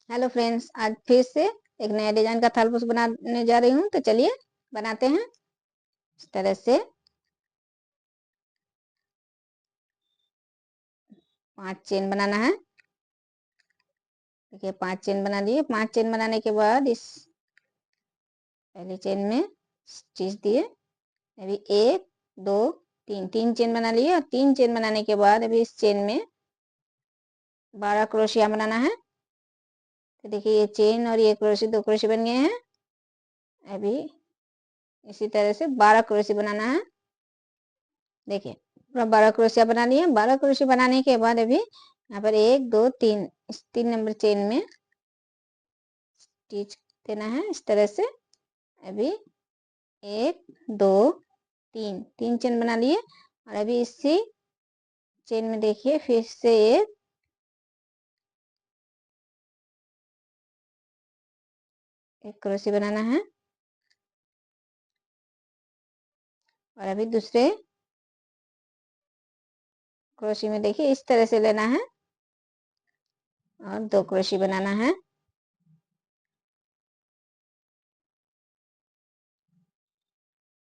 Hello friends, आज फिर से एक नया डिजाइन का थालपोश बनाने जा रही हूँ। तो चलिए बनाते हैं। इस तरह से 5 चेन बनाना है। देखिए 5 चेन बना लिए। 5 चेन बनाने के बाद इस पहली चेन में स्टिच दिए। अभी 1 2 3 3 चेन बना लिए। और 3 चेन बनाने के बाद अभी इस चेन में 12 क्रोशिया बनाना है। तो देखिए ये चेन और ये क्रोशिया 2 क्रोशिया बन गए हैं। अभी इसी तरह से 12 क्रोशिया बनाना है। देखिए पूरा 12 क्रोशिया बना लिए। 12 क्रोशिया बनाने के बाद अभी यहाँ पर 1 2 3 इस 3 नंबर चेन में स्टिच देना है इस तरह से। अभी 1 2 3 3 चेन बना लिए। और अभी इसी चेन में देखिए फिर से एक क्रोशिया बनाना है। और अभी दूसरे क्रोशिया में देखिए इस तरह से लेना है और 2 क्रोशिया बनाना है।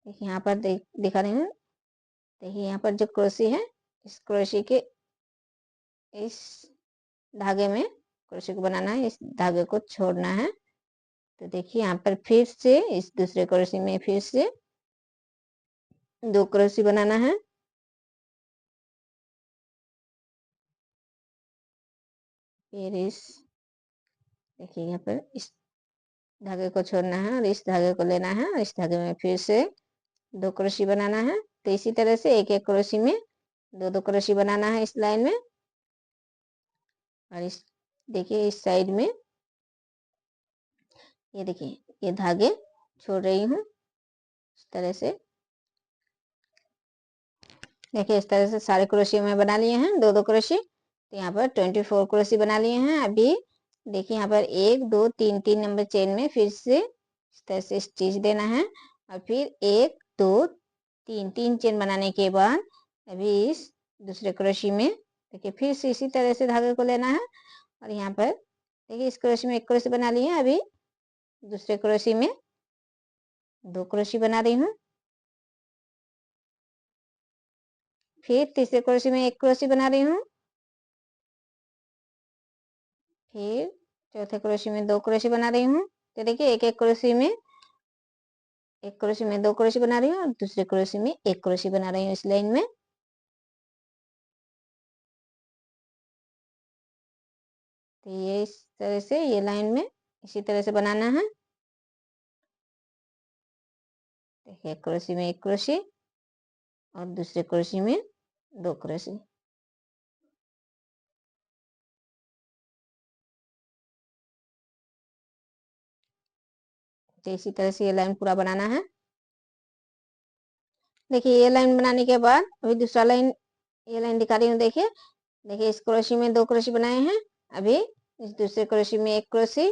देखिए यहाँ पर दिखा रही हूँ। देखिए यहाँ पर जो क्रोशिया है इस क्रोशिया के इस धागे में क्रोशिया को बनाना है। इस धागे को छोड़ना है। तो देखिए यहाँ पर फिर से इस दूसरे क्रोशिया में फिर से 2 क्रोशिया बनाना है। फिर इस देखिए यहाँ पर इस धागे को छोड़ना है और इस धागे को लेना है। और इस धागे में फिर से 2 क्रोशिया बनाना है। तो इसी तरह से एक एक क्रोशिया में 2 क्रोशिया बनाना है इस लाइन में। और इस देखिए इस साइड में ये देखिए ये धागे छोड़ रही हूँ इस तरह से। देखिए इस तरह से सारे क्रोशिया में बना लिए हैं 2 क्रोशिया। तो यहाँ पर 24 क्रोशिया बना लिए हैं। अभी देखिए यहाँ पर 1 2 3 3 नंबर चेन में फिर से इस तरह से स्टिच देना है। और फिर 1 2 3 3 चेन बनाने के बाद अभी इस दूसरे क्रोशिया में देखिए फिर से इसी तरह से धागे को लेना है। और यहाँ पर देखिए इस क्रोशिया में 1 क्रोशिया बना लिए हैं। अभी दूसरे क्रोशिया में 2 क्रोशिया बना रही हूँ। फिर तीसरे क्रोशिया में 1 क्रोशिया बना रही हूँ। फिर चौथे क्रोशिया में 2 क्रोशिया बना रही हूँ। तो देखिए एक एक क्रोशिया में 1 क्रोशिया में 2 क्रोशिया बना रही हूँ और दूसरे क्रोशिया में 1 क्रोशिया बना रही हूँ इस लाइन में। तो ये इस तरह से ये लाइन में इसी तरह से बनाना है। देखिए एक क्रोशिया में 1 क्रोशिया और दूसरे क्रोशिया में 2 क्रोशिया। तो इसी तरह से ये लाइन पूरा बनाना है। देखिए ये लाइन बनाने के बाद अभी दूसरा लाइन ये लाइन दिखा रही हूँ। देखिए देखिए इस क्रोशिया में 2 क्रोशिया बनाए हैं। अभी इस दूसरे क्रोशिया में 1 क्रोशिया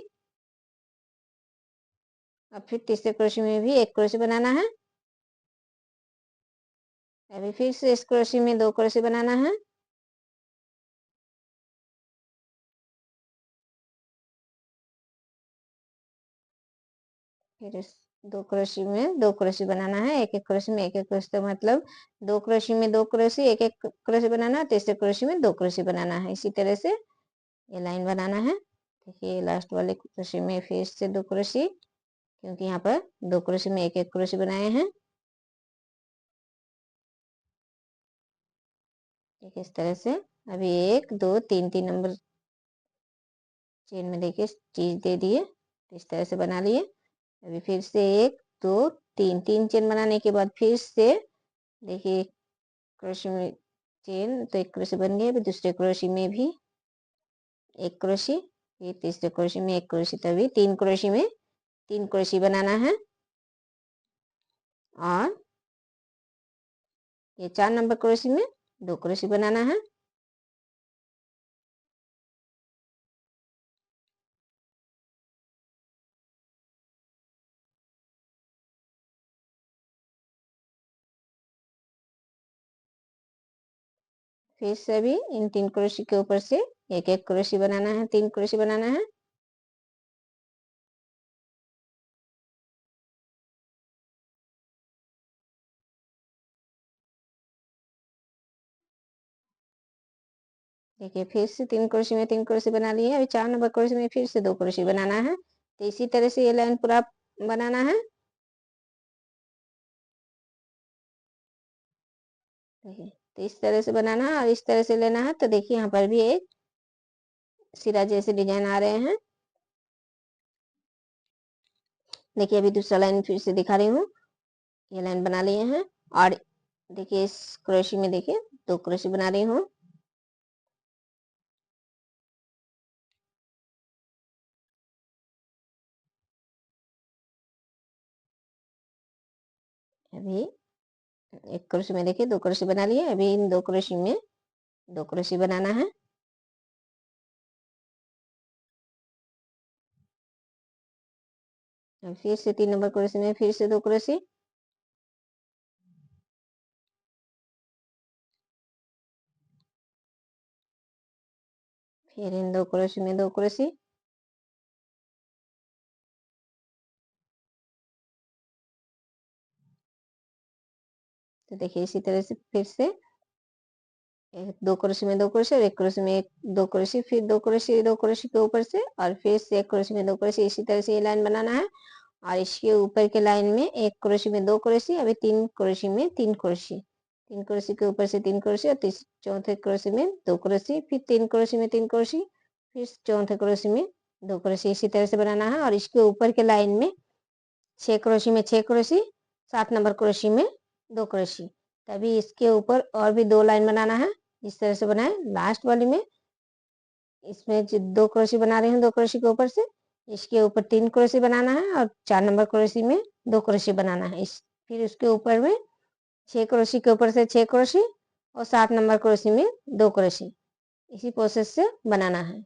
और फिर तीसरे क्रोशिया में भी 1 क्रोशिया बनाना है। अभी फिर से इस क्रोशिया में 2 क्रोशिया बनाना है। फिर इस 2 क्रोशिया में 2 क्रोशिया बनाना है। एक एक क्रोशिया में एक एक क्रोशिया, तो मतलब 2 क्रोशिया में 2 क्रोशिया एक एक क्रोशिया बनाना है। तीसरे क्रोशिया में 2 क्रोशिया बनाना है। इसी तरह से ये लाइन बनाना है। देखिए लास्ट वाले क्रोशिया में फिर से 2 क्रोशिया, क्योंकि यहाँ पर 2 क्रोशिया में एक एक क्रोशिया बनाए हैं। ठीक इस तरह से अभी 1 2 3 3 नंबर चेन में देखिए चीज दे दिए। इस तरह से बना लिए। अभी फिर से 1 2 3 3 चेन बनाने के बाद फिर से देखिए क्रोशिया में चेन तो 1 क्रोशिया बन गया। अभी दूसरे क्रोशिया में भी 1 क्रोशिया, फिर तीसरे क्रोशिया में 1 क्रोशिया, तभी 3 क्रोशिया में 3 क्रोशिया बनाना है। और ये 4 नंबर क्रोशिया में 2 क्रोशिया बनाना है। फिर से भी इन 3 क्रोशिया के ऊपर से एक एक क्रोशिया बनाना है। 3 क्रोशिया बनाना है। देखिए फिर से 3 क्रोशे में 3 क्रोशे बना लिए। अभी 4 नंबर क्रोशे में फिर से 2 क्रोशे बनाना है। तो इसी तरह से ये लाइन पूरा बनाना है। देखिए तो इस तरह से बनाना है और इस तरह से लेना है। तो देखिए यहाँ पर भी एक सिरा जैसे डिजाइन आ रहे हैं। देखिए अभी दूसरा लाइन फिर से दिखा रही हूँ। ये लाइन बना लिए हैं और देखिए इस क्रोशे में देखिए 2 क्रोशे बना रही हूँ। अभी एक क्रोशे में देखिए 2 क्रोशे बना लिए। अभी इन 2 क्रोशे में 2 क्रोशे बनाना है। फिर से 3 नंबर क्रोशे में फिर से 2 क्रोशे। फिर इन 2 क्रोशे में 2 क्रोशे। तो देखिए इसी तरह से फिर से 2 क्रोशे में 2 क्रोशे और 1 क्रोशे में 2 क्रोशे, फिर 2 क्रोशे के ऊपर से और फिर से 1 क्रोशे में 2 क्रोशे। इसी तरह से ये लाइन बनाना है। और इसके ऊपर के लाइन में 1 क्रोशे में 2 क्रोशे। अभी 3 क्रोशे में 3 क्रोशे, 3 क्रोशे के ऊपर से 3 क्रोशे और चौथे क्रोशे में 2 क्रोशे, फिर 3 क्रोशे में 3 क्रोशे, फिर चौथे क्रोशे में 2 क्रोशे। इसी तरह से बनाना है। और इसके ऊपर के लाइन में 6 क्रोशे में 6 क्रोशे, 7 नंबर क्रोशे में 2 क्रोशे। तभी इसके ऊपर और भी 2 लाइन बनाना है। इस तरह से बनाए। लास्ट वाली में इसमें 2 क्रोशे बना रही हूँ 2 क्रोशे के ऊपर से। इसके ऊपर 3 क्रोशे बनाना है और 4 नंबर क्रोशे में 2 क्रोशे बनाना है। इस फिर उसके ऊपर में 6 क्रोशे के ऊपर से 6 क्रोशे और 7 नंबर क्रोशे में 2 क्रोशे। इसी प्रोसेस से बनाना है।